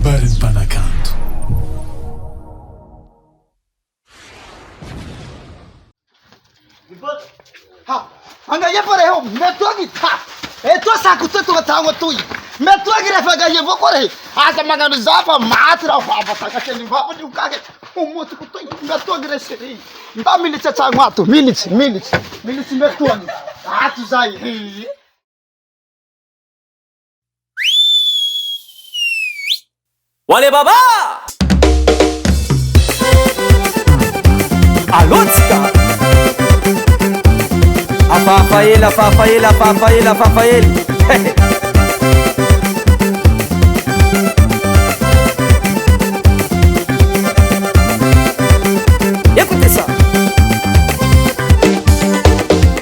Habari Mpanakanto. Ha, angalia pare ho, metto aqui tá. E tu saco tu tá tu. Metto aqui refaga je vokore. Asa magano zapa matra fa bata ka teni va podi ukage. O moto ku tu metto aqui reseri. Nda militse tsa ngwato, militse metto aqui. Ah tu sai. Wale baba! Alotsika! Afafael. Écoutez ça.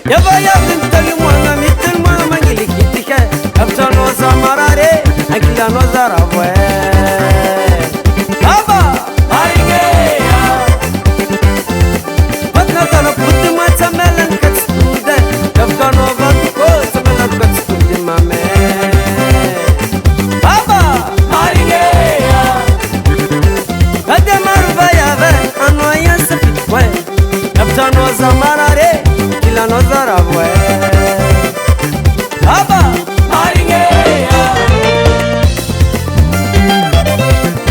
Yaba yabintali mwana mitel mwana mangili kitike. Abtano zamarare, akila no zarabwe. Zamarare, kila no zarabwe. Aba, maringeya.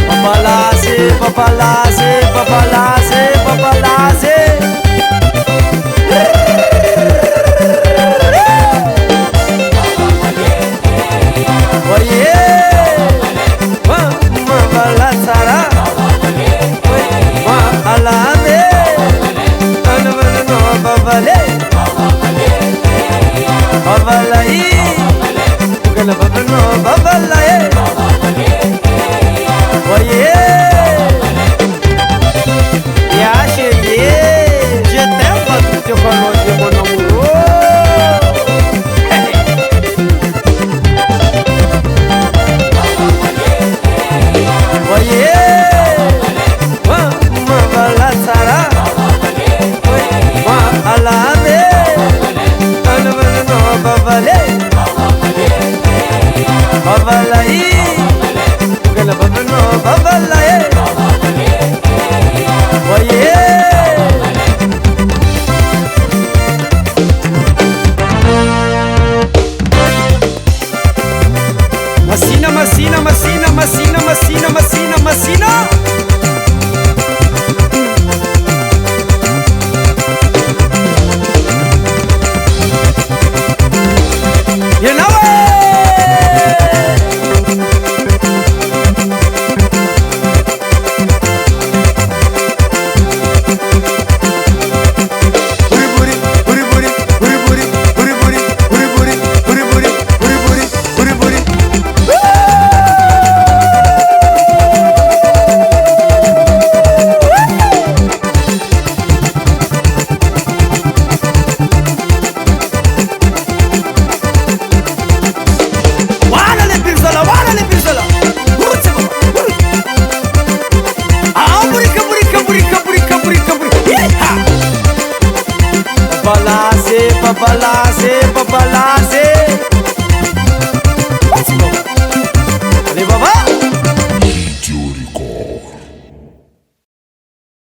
Papalase. Oye, mabalatara. Alade. Babalai, gana babano babalai, oye, ya chérie, je t'aime pas tout te connais mon amour. Oye, ma balatara, ma alade. Babalai, gana babano babalai, oye. Masina. You know it. Papalase.